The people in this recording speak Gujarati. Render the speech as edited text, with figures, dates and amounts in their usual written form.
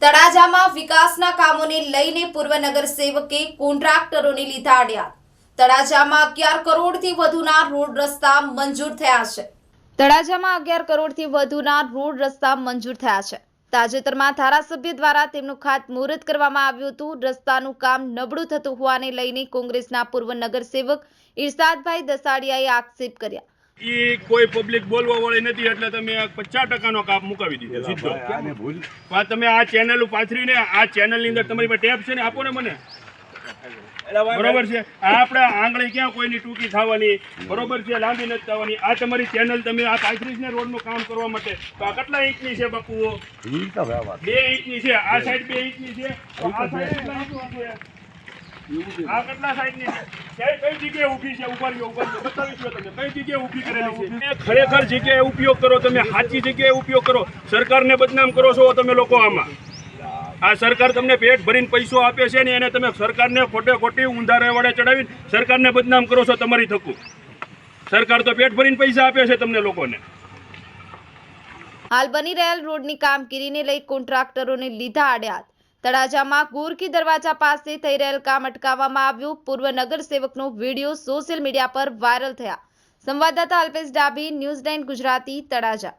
તળાજામાં વિકાસના કામોને લઈને પૂર્વ નગરસેવકે કોન્ટ્રાક્ટરોને લીધા અડ્યા। તળાજામાં 11 કરોડથી વધુના રોડ રસ્તા મંજૂર થયા છે। તળાજામાં 11 કરોડથી વધુના રોડ રસ્તા મંજૂર થયા છે। તાજેતરમાં ધારાસભ્ય દ્વારા તેમનું ખાતમુહૂર્ત કરવામાં આવ્યું હતું। રસ્તાનું કામ નબળું થતું હોવાને લઈને કોંગ્રેસના પૂર્વ નગરસેવક ઇરશાદભાઈ દસાડિયાએ આક્ષેપ કર્યા। કોઈ પબ્લિક બોલવા વાળી નથી એટલે તમે 50% કાપ મુકાવી દીધો સીધો। પણ તમે આ ચેનલ પાથરીને આ ચેનલની અંદર તમારી પાસે ટેપ છે ને આપો ને મને, બરોબર છે। આ આપણે આંગળી ક્યાં કોઈની ટૂંકી થવાની, બરોબર છે, લાંબી નથી થવાની। આ તમારી ચેનલ તમે આ પાથરીશ ને રોડનું કામ કરવા માટે તો આ કેટલા ઇંચની છે બાપુઓ? 2 ઇંચની છે। આ સાઈડ 2 ઇંચની છે, આ સાઈડ કેટલા ઇંચની છે? આ કેટલા સાઈડની છે? કઈ જગ્યાએ ઊભી છે? ઉભા રહ્યો બતાવીશું તમે કઈ જગ્યાએ ઊભી કરેલી છે। ખરેખર જગ્યાએ ઉપયોગ કરો, તમે સાચી જગ્યાએ ઉપયોગ કરો। સરકારને બદનામ કરો છો તમે લોકો। આમાં આ સરકાર તમને પેટ ભરીને પૈસો આપે છે ને એને તમે સરકારને ખોટી ઊંધા વડે ચડાવીને સરકારને બદનામ કરો છો તમારી થકું। સરકાર તો પેટ ભરીને પૈસા આપે છે તમને લોકોને। હાલ બની રહેલ રોડની કામગીરીને લઈ કોન્ટ્રાક્ટરોને લીધા અડ્યા। તળાજામાં ગુરકી દરવાજા પાસે થઈ રહેલ કામ અટકાવવામાં આવ્યું। પૂર્વ નગરસેવકનો વિડીયો સોશિયલ મીડિયા પર વાયરલ થયા। સંવાદદાતા અલ્પેશ ડાભી, ન્યૂઝ 9 ગુજરાતી, તળાજા।